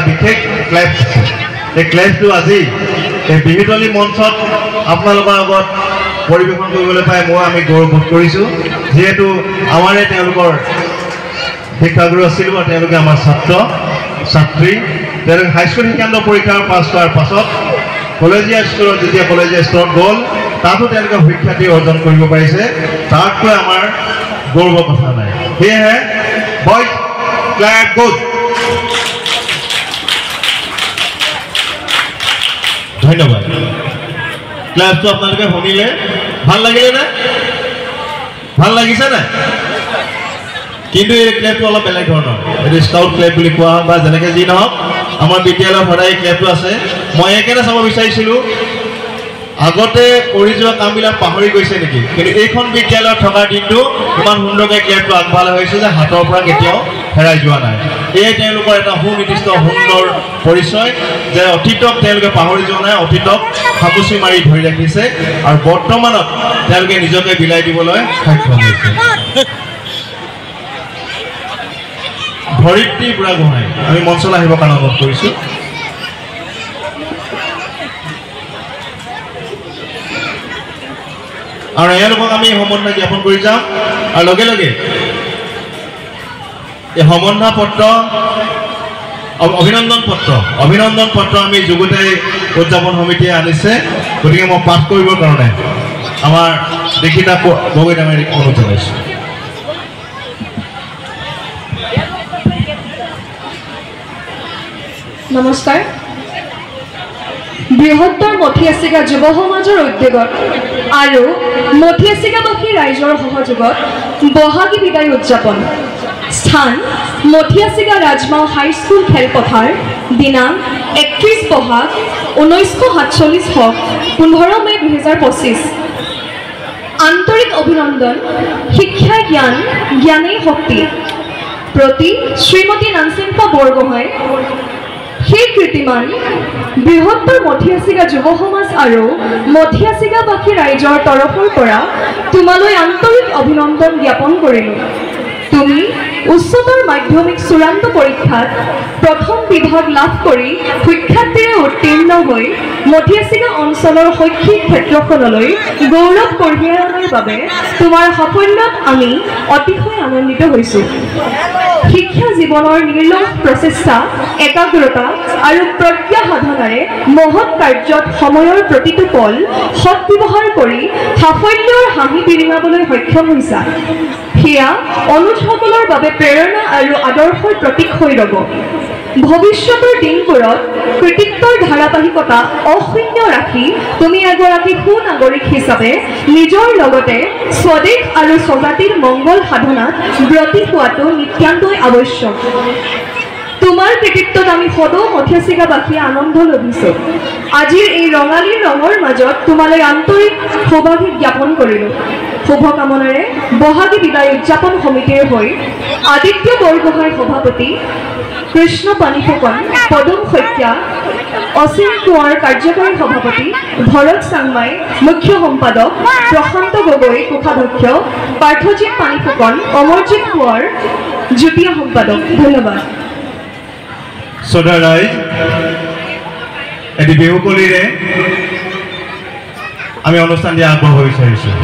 বিশেষ ক্লাছ এই ক্লাছটো আজি এই বিহুতলী মঞ্চত আপোনালোকৰ আগত পৰিৱেশন কৰিবলৈ পাই মই আমি গৌৰৱবোধ কৰিছোঁ যিহেতু আমাৰে তেওঁলোকৰ শিক্ষাগুৰু আছিল বা তেওঁলোকে আমাৰ ছাত্ৰ ছাত্ৰী তেওঁলোকে হাইস্কুল শিক্ষান্ত পৰীক্ষাৰ পাছ কৰাৰ পাছত কলেজীয়া স্কুলত যেতিয়া কলেজীয়া স্তৰত গ'ল তাতো তেওঁলোকে সুখ্যাতি অৰ্জন কৰিব পাৰিছে তাতকৈ আমাৰ গৌৰৱৰ কথা নাই সেয়েহে বয়জ ক্লাপ গুড ধন্যবাদ ক্লাছটো আপোনালোকে শুনিলে ভাল লাগিলে নে ভাল লাগিছে নে কিন্তু এই ক্লাবটো অলপ বেলেগ ধৰণৰ এইটো স্কাউট ক্লাব বুলি কোৱা হয় বা যেনেকৈ যি নহওক আমাৰ বিদ্যালয়ৰ সদায় ক্লাবটো আছে মই একেটা চাব বিচাৰিছিলোঁ আগতে কৰি যোৱা কামবিলাক পাহৰি গৈছে নেকি কিন্তু এইখন বিদ্যালয়ত থকাৰ দিনটো ইমান সুন্দৰকৈ ক্লাবটো আগবঢ়াই হৈছে যে হাতৰ পৰা কেতিয়াও হেৰাই যোৱা নাই এই তেওঁলোকৰ এটা সুনিৰ্দিষ্ট সুন্দৰ পৰিচয় যে অতীতক তেওঁলোকে পাহৰি যোৱা নাই অতীতক সামুচি মাৰি ধৰি ৰাখিছে আৰু বৰ্তমানত তেওঁলোকে নিজকে বিলাই দিবলৈ সক্ষম হৈছে ধৰিত্ৰী বুঢ়াগোহাঁই আমি মঞ্চলৈ আহিবৰ কাৰণে অনুৰোধ কৰিছোঁ আৰু এওঁলোকক আমি সম্বন্ধ জ্ঞাপন কৰি যাম আৰু লগে লগে এই সম্বন্ধ পত্ৰ অভিনন্দন পত্ৰ আমি যুগুতাই উদযাপন সমিতিয়ে আনিছে গতিকে মই পাঠ কৰিবৰ কাৰণে আমাৰ দেখিতা গগৈক আমি অনুৰোধ জনাইছোঁ নমস্কাৰ বৃহত্তৰ মথিয়াচিগা যুৱ সমাজৰ উদ্যোগত আৰু মথিয়াচিগাবাসী ৰাইজৰ সহযোগত বহাগী বিদায় উদযাপন স্থান মথিয়াচিগা ৰাজমাও হাইস্কুল খেলপথাৰ দিনাংক 31 বহাগ 1947 হক 15 মে 2025 আন্তৰিক অভিনন্দন শিক্ষা জ্ঞান জ্ঞানেই শক্তি প্ৰতি শ্ৰীমতী নানচিম্পা বৰগোহাঁই সেই কৃতিমান বৃহত্তৰ মথিয়াচিগা যুৱ সমাজ আৰু মথিয়াচিগাবাসী ৰাইজৰ তৰফৰ পৰা তোমালৈ আন্তৰিক অভিনন্দন জ্ঞাপন কৰিলোঁ তুমি উচ্চতৰ মাধ্যমিক চূড়ান্ত পৰীক্ষাত প্ৰথম বিভাগ লাভ কৰি সুখ্যাতিৰে উত্তীৰ্ণ হৈ মথিয়াচিগা অঞ্চলৰ শৈক্ষিক ক্ষেত্ৰখনলৈ গৌৰৱ কঢ়িয়াই অনাৰ বাবে তোমাৰ সাফল্যত আমি অতিশয় আনন্দিত হৈছোঁ শিক্ষা জীৱনৰ নিৰ্লম্ব প্ৰচেষ্টা একাগ্ৰতা আৰু প্ৰজ্ঞা সাধনাৰে মহৎ কাৰ্যত সময়ৰ প্ৰতিটো পল সৎ ব্যৱহাৰ কৰি সাফল্যৰ হাঁহি বিৰিঙাবলৈ সক্ষম হৈছা সেয়া অনুজসকলৰ বাবে প্ৰেৰণা আৰু আদৰ্শৰ প্ৰতীক হৈ ৰ'ব ভৱিষ্যতৰ দিনবোৰত কৃতিত্বৰ ধাৰাবাহিকতা অক্ষুণ্ণ ৰাখি তুমি এগৰাকী সুনাগৰিক হিচাপে নিজৰ লগতে স্বদেশ আৰু স্বজাতিৰ মংগল সাধনাত ব্ৰতী হোৱাটো নিতান্তই আৱশ্যক তোমাৰ কৃতিত্বত আমি সদৌ মথিয়াচিগাবাসীয়ে আনন্দ লভিছোঁ আজিৰ এই ৰঙালীৰ ৰঙৰ মাজত তোমালৈ আন্তৰিক সৌভাগ্য জ্ঞাপন কৰিলোঁ শুভকামনাৰে বহাগী বিদায় উদযাপন সমিতিৰ হৈ আদিত্য বৰগোহাঁই সভাপতি কৃষ্ণ পানী ফুকন পদুম শইকীয়া অসীম কোঁৱৰ কাৰ্যকৰী সভাপতি ভৰত চাংমাই মুখ্য সম্পাদক প্ৰশান্ত গগৈ কোষাধ্যক্ষ পাৰ্থজিৎ পানী ফুকন অমৰজিৎ কোঁৱৰ যুটীয়া সম্পাদক ধন্যবাদ শ্ৰদ্ধা ৰাইজ এটি বিহুকলিৰে আমি অনুষ্ঠান দিয়া আগবঢ়াব বিচাৰিছোঁ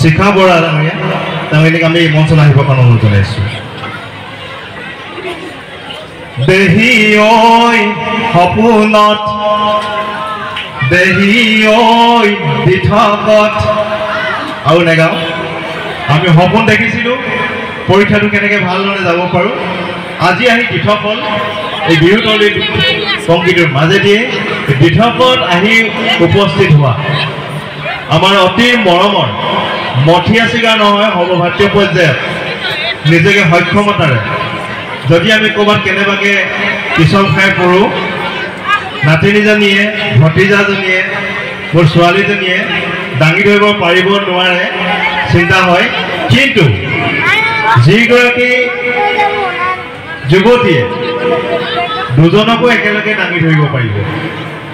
শিখা বৰা তেওঁলোকে আমি মঞ্চলৈ আহিবৰ কাৰণে অনুৰোধ জনাইছোঁ দেহি ঐ সপোনত দেহি ঐ দিঠকত আৰু নেগাওঁ আমি সপোন দেখিছিলোঁ পৰীক্ষাটো কেনেকৈ ভালদৰে যাব পাৰোঁ আজি আহি দিঠক হ'ল এই বিহুতলী সংগীতৰ মাজেদিয়ে দিঠকত আহি উপস্থিত হোৱা আমাৰ অতি মৰমৰ মথিয়াচিগা নহয় সৰ্বভাৰতীয় পৰ্যায়ত নিজকে সক্ষমতাৰে যদি আমি ক'ৰবাত কেনেবাকৈ পিছল খাই পৰোঁ নাতিনীজনীয়ে ভতিজাজনীয়ে মোৰ ছোৱালীজনীয়ে দাঙি ধৰিব পাৰিব নোৱাৰে চিন্তা হয় কিন্তু যিগৰাকী যুৱতীয়ে দুজনকো একেলগে দাঙি ধৰিব পাৰিব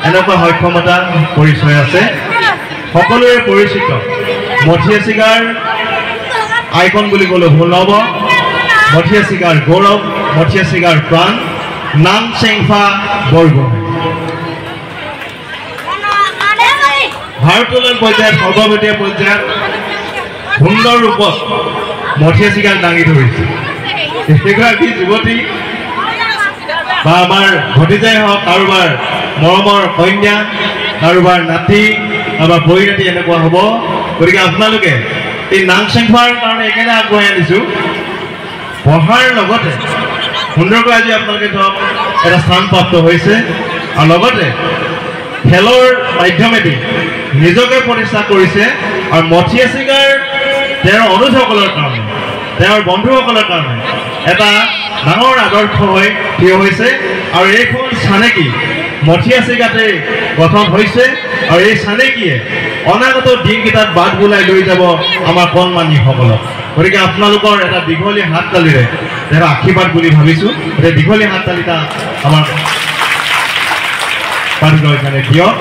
এনেকুৱা সক্ষমতা পৰিচয় আছে সকলোৰে পৰিচিত মথিয়াচিগাৰ আইকন বুলি ক'লে ভুল নহ'ব মথিয়াচিগাৰ গৌৰৱ মথিয়াচিগাৰ প্ৰাণ নাম চেংফা বৰগোহাঁই ভাৰতোলন পৰ্যায়ত সৰ্বভাৰতীয় পৰ্যায়ত সুন্দৰ ৰূপত মথিয়াচিগাক দাঙি ধৰিছে এগৰাকী যুৱতী বা আমাৰ ভতিজাই হওক কাৰোবাৰ মৰমৰ কন্যা কাৰোবাৰ নাতি বা পৰিণতি এনেকুৱা হ'ব গতিকে আপোনালোকে এই নাম চেংফাৰ কাৰণে একেবাৰে আগবঢ়াই আনিছোঁ পঢ়াৰ লগতে সুন্দৰকৈ আজি আপোনালোকে ধৰক এটা স্থান প্ৰাপ্ত হৈছে আৰু লগতে খেলৰ মাধ্যমেদি নিজকে প্ৰতিষ্ঠা কৰিছে আৰু মথিয়াচিগাৰ তেওঁৰ অনুজসকলৰ কাৰণে তেওঁৰ বন্ধুসকলৰ কাৰণে এটা ডাঙৰ আদৰ্শ হৈ থিয় হৈছে আৰু এইখন চানেকি মথিয়াচিগাতে গঠন হৈছে আৰু এই চানেকিয়ে অনাগত দিনকেইটাত বাট বুলাই লৈ যাব আমাৰ কণমানিসকলক গতিকে আপোনালোকৰ এটা দীঘলীয়া হাত তালিৰে এটা আশীৰ্বাদ বুলি ভাবিছোঁ গতিকে দীঘলীয়া হাত তালিটা আমাৰ পাতিলৰ কাৰণে দিয়ক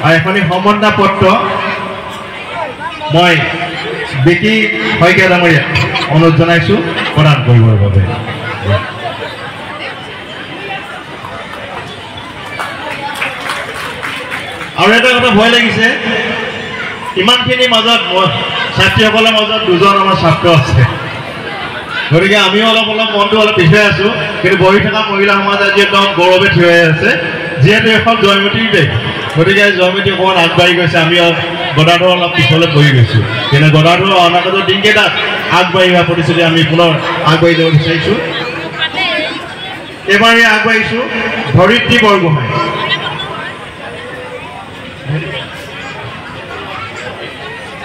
আৰু এখনি সম্বন্ধা পত্ৰ মই বিকি শইকীয়া ডাঙৰীয়াক অনুৰোধ জনাইছোঁ প্ৰদান কৰিবৰ বাবে আৰু এটা কথা ভয় লাগিছে ইমানখিনিৰ মাজত ছাত্ৰীসকলৰ মাজত দুজন আমাৰ ছাত্ৰ আছে গতিকে আমিও অলপ মনটো অলপ পিছুৱাই আছোঁ কিন্তু বহি থকা মহিলা সমাজ আজি একদম গৌৰৱে থিয় হৈ আছে যিহেতু এখন জয়মতীৰ দেশ গতিকে জয়মতী অকণমান আগবাঢ়ি গৈছে আমি গদাধৰ অলপ পিছলৈ বহি গৈছোঁ কিন্তু গদাধৰ অনাগত দিনকেইটাত আগবাঢ়ি হোৱা প্ৰতিশ্ৰুতি আমি পুনৰ আগবাঢ়ি যাব বিচাৰিছোঁ এইবাৰ আগবাঢ়িছোঁ ধৰিত্ৰী বৰগোহাঁই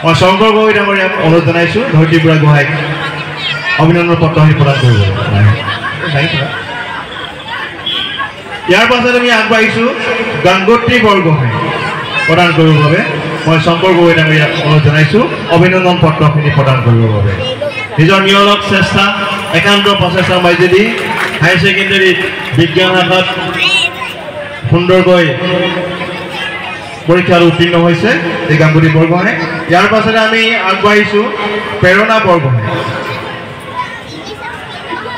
মই শংকৰ গগৈ ডাঙৰীয়াক অনুৰোধ জনাইছোঁ ধৰিত্ৰী বৰগোহাঁইক অভিনন্দন পত্ৰখিনি প্ৰদান কৰিব ইয়াৰ পাছত আমি আগবাঢ়িছোঁ গংগোত্ৰী বৰগোহাঁই প্ৰদান কৰিবৰ বাবে মই শংকৰ গগৈ ডাঙৰীয়াক অনুৰোধ জনাইছোঁ অভিনন্দন পত্ৰখিনি প্ৰদান কৰিবৰ বাবে নিজৰ নিয়লক চেষ্টা একান্ত প্ৰচেষ্টাৰ মাজেদি হায়াৰ ছেকেণ্ডেৰীত বিজ্ঞান শাখাত সুন্দৰকৈ পৰীক্ষাত উত্তীৰ্ণ হৈছে এই গংগোত্ৰী বৰগোহাঁই ইয়াৰ পাছতে আমি আগবাঢ়িছোঁ প্ৰেৰণা বৰগোহাঁই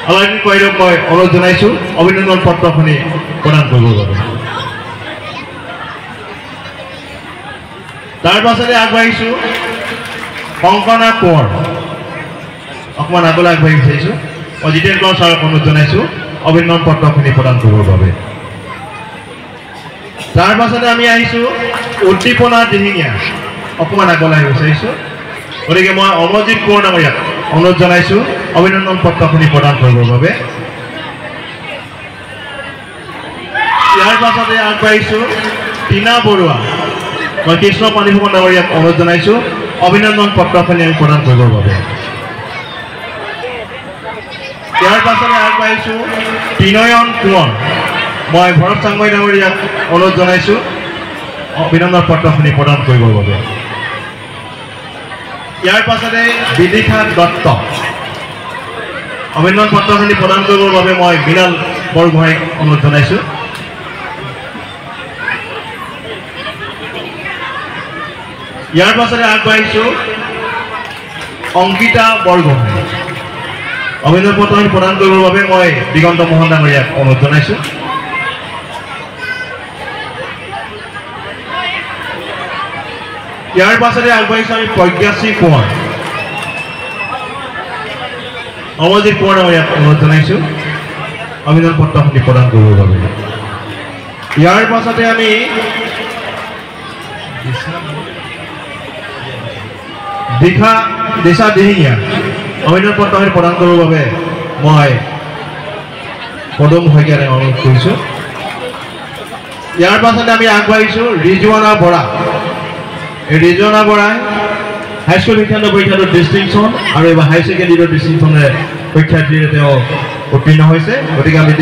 অলৰেডি কৈ দিয়ক মই অনুৰোধ জনাইছোঁ অভিনন্দন পত্ৰখিনি প্ৰদান কৰিবৰ বাবে তাৰ পাছতে আগবাঢ়িছোঁ কংকনা কোঁৱৰ অকণমান আগলৈ আগবাঢ়ি বিচাৰিছোঁ মই জিতেন্দ্ৰ ছাৰক অনুৰোধ জনাইছোঁ অভিনন্দন পত্ৰখিনি প্ৰদান কৰিবৰ বাবে তাৰ পাছতে আমি আহিছোঁ উদ্দীপনা দিহিঙীয়া অকণমান আগলৈ আহিব বিচাৰিছোঁ গতিকে মই অমৰজিৎ কোঁৱৰ ডাঙৰীয়াক অনুৰোধ জনাইছোঁ অভিনন্দন পত্ৰখিনি প্ৰদান কৰিবৰ বাবে ইয়াৰ পাছতে আগবাঢ়িছোঁ টিনা বৰুৱা মই কৃষ্ণ পানীভূষণ ডাঙৰীয়াক অনুৰোধ জনাইছোঁ অভিনন্দন পত্ৰখিনি আমি প্ৰদান কৰিবৰ বাবে ইয়াৰ পাছতে আগবাঢ়িছোঁ বিনয়ন কোঁৱৰ মই ভৰত চাংমাই ডাঙৰীয়াক অনুৰোধ জনাইছোঁ অভিনন্দন পত্ৰখিনি প্ৰদান কৰিবৰ বাবে ইয়াৰ পাছতে বিদিশা দত্ত অভিনন্দন পত্ৰখিনি প্ৰদান কৰিবৰ বাবে মই মৃণাল বৰগোহাঁইক অনুৰোধ জনাইছোঁ ইয়াৰ পাছতে আগবাঢ়িছোঁ অংকিতা বৰগোহাঁই অভিনন্দন পত্ৰখিনি প্ৰদান কৰিবৰ বাবে মই দিগন্ত মোহন ডাঙৰীয়াক অনুৰোধ জনাইছোঁ ইয়াৰ পাছতে আগবাঢ়িছোঁ আমি প্ৰজ্ঞাশ্ৰী কোঁৱৰ অমৰজিৎ কোঁৱৰ ডাঙৰীয়াক অনুৰোধ জনাইছোঁ অভিনন্দন পত্ৰখিনি প্ৰদান কৰিবৰ বাবে ইয়াৰ পাছতে আমি দিশা দিহিঙীয়া অভিনন্দন পত্ৰখিনি প্ৰদান কৰিবৰ বাবে মই পদম শইকীয়াক অনুৰোধ কৰিছোঁ ইয়াৰ পাছতে আমি আগবাঢ়িছোঁ ৰিজৱানা বৰা এই ৰিজৱানা বৰাই হাইস্কুল শিক্ষান্ত পৰীক্ষাটোত ডিষ্টিংশ্যন আৰু এইবাৰ হায়াৰ ছেকেণ্ডেৰীৰ ডিষ্টিংশ্যনে পৰীক্ষাৰ্থীৰে তেওঁ উত্তীৰ্ণ হৈছে গতিকে আমি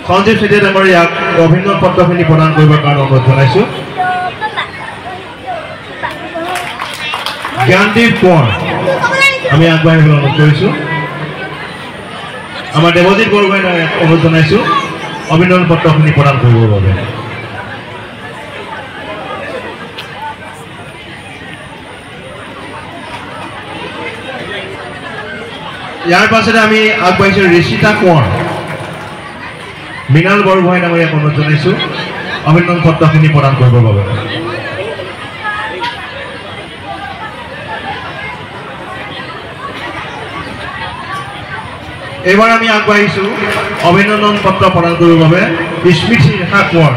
সঞ্জীৱ চেতিয়া ডাঙৰীয়াক অভিনন্দন পত্ৰখিনি প্ৰদান কৰিবৰ কাৰণে অনুৰোধ জনাইছোঁ জ্ঞানদীপ কোঁৱৰ আমি আগবাঢ়িবলৈ অনুৰোধ কৰিছোঁ আমাৰ দেৱজিৎ বৰগোহাঁই অনুৰোধ জনাইছোঁ অভিনন্দন পত্ৰখিনি প্ৰদান কৰিবৰ বাবে ইয়াৰ পাছতে আমি আগবাঢ়িছোঁ ঋষিতা কোঁৱৰ মৃণাল বৰগোহাঁই নামেৰে অনুৰোধ জনাইছোঁ অভিনন্দন পত্ৰখিনি প্ৰদান কৰিবৰ বাবে এইবাৰ আমি আগবাঢ়িছোঁ অভিনন্দন পত্ৰ প্ৰদান কৰিবৰ বাবে স্মৃতি ৰেখা কোঁৱৰ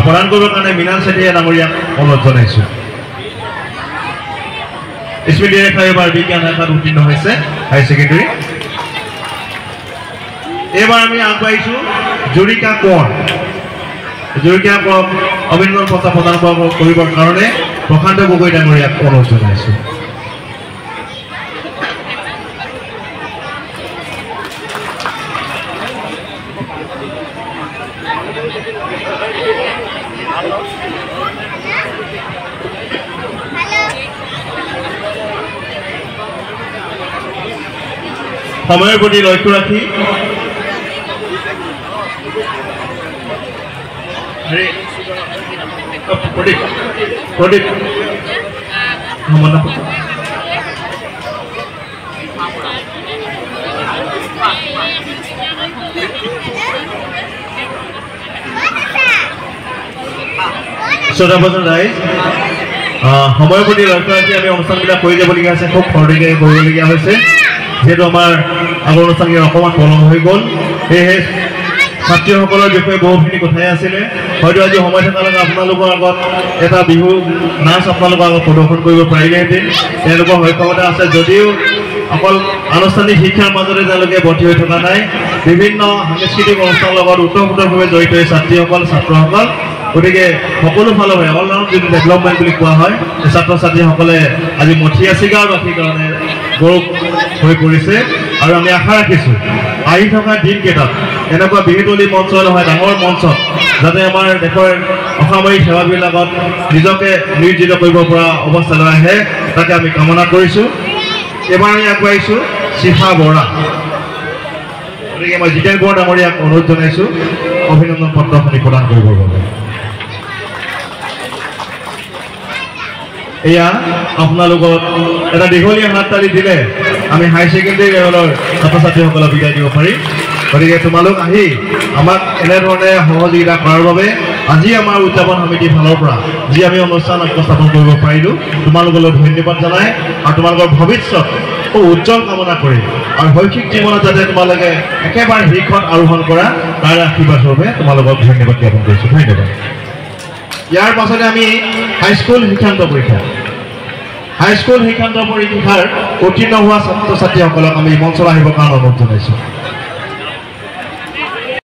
প্ৰদান কৰিবৰ কাৰণে মৃণাল চেতিয়া ডাঙৰীয়াক অনুৰোধ জনাইছোঁ স্মৃতি ৰেখা এইবাৰ বিজ্ঞান শাখাত উত্তীৰ্ণ হৈছে হাই ছেকেণ্ডেৰী এইবাৰ আমি আগবাঢ়িছোঁ জুৰিকা কোঁৱৰ জুৰিকা কোঁৱৰক অভিনন্দন পত্ৰ প্ৰদান কৰিবৰ কাৰণে প্ৰশান্ত গগৈ ডাঙৰীয়াক অনুৰোধ জনাইছোঁ সময়ৰ প্ৰতি লক্ষ্য ৰাখি প্ৰদীপ শ্ৰোতা বন্ধু ৰাইজ সময়ৰ প্ৰতি লক্ষ্য ৰাখি আমি অনুষ্ঠানবিলাক কৰি যাবলগীয়া আছে খুব খৰধীৰে কৰিবলগীয়া হৈছে যেহেতু আমাৰ আগৰ অনুষ্ঠানবিলাক অকণমান পলম হৈ গ'ল সেয়েহে ছাত্ৰীসকলৰ বিষয়ে বহুখিনি কথাই আছিলে হয়তো আজি সময় থকাৰ লগত আপোনালোকৰ আগত এটা বিহু নাচ আপোনালোকৰ আগত প্ৰদৰ্শন কৰিব পাৰিলেহেঁতেন তেওঁলোকৰ সক্ষমতা আছে যদিও অকল আনুষ্ঠানিক শিক্ষাৰ মাজতে তেওঁলোকে বৰ্তি হৈ থকা নাই বিভিন্ন সাংস্কৃতিক অনুষ্ঠানৰ লগত ওতঃপ্ৰোতভাৱে জড়িত এই ছাত্ৰীসকল ছাত্ৰসকল গতিকে সকলো ফালৰ পৰা অলৰাউণ্ড যিটো ডেভেলপমেণ্ট বুলি কোৱা হয় এই ছাত্ৰ ছাত্ৰীসকলে আজি মথিয়াচিগাৰবাসীৰ কাৰণে গৌৰৱ হৈ পৰিছে আৰু আমি আশা ৰাখিছোঁ আহি থকা দিনকেইটাত এনেকুৱা বিহুতলী মঞ্চ নহয় ডাঙৰ মঞ্চত যাতে আমাৰ দেশৰ অসামৰিক সেৱাবিলাকত নিজকে নিয়োজিত কৰিব পৰা অৱস্থালৈ আহে তাকে আমি কামনা কৰিছোঁ এইবাৰ আমি আগবাঢ়িছোঁ শিফা বৰা গতিকে মই জিতেন বৰা ডাঙৰীয়াক অনুৰোধ জনাইছোঁ অভিনন্দন পত্ৰখিনি প্ৰদান কৰিবৰ বাবে এয়া আপোনালোকক এটা দীঘলীয়া হাত তালি দিলে আমি হাই ছেকেণ্ডেৰী লেভেলৰ ছাত্ৰ ছাত্ৰীসকলক বিদায় দিব পাৰিম গতিকে তোমালোক আহি আমাক এনেধৰণে সহযোগিতা কৰাৰ বাবে আজি আমাৰ উদযাপন সমিতিৰ ফালৰ পৰা যি আমি অনুষ্ঠান উপস্থাপন কৰিব পাৰিলোঁ তোমালোকলৈ ধন্যবাদ জনাই আৰু তোমালোকৰ ভৱিষ্যত খুব উজ্জ্বল কামনা কৰি আৰু শৈক্ষিক জীৱনত যাতে তোমালোকে একেবাৰে শীৰ্ষত আৰোহণ কৰা তাৰ আশীৰ্বাদ স্বৰূপে তোমালোকক ধন্যবাদ জ্ঞাপন কৰিছোঁ ধন্যবাদ ইয়াৰ পাছতে আমি হাইস্কুল শিক্ষান্ত পৰীক্ষা হাইস্কুল শিক্ষান্ত পৰীক্ষাৰ উত্তীৰ্ণ হোৱা ছাত্ৰ ছাত্ৰীসকলক আমি মঞ্চলৈ আহিবৰ কাৰণে অনুৰোধ জনাইছোঁ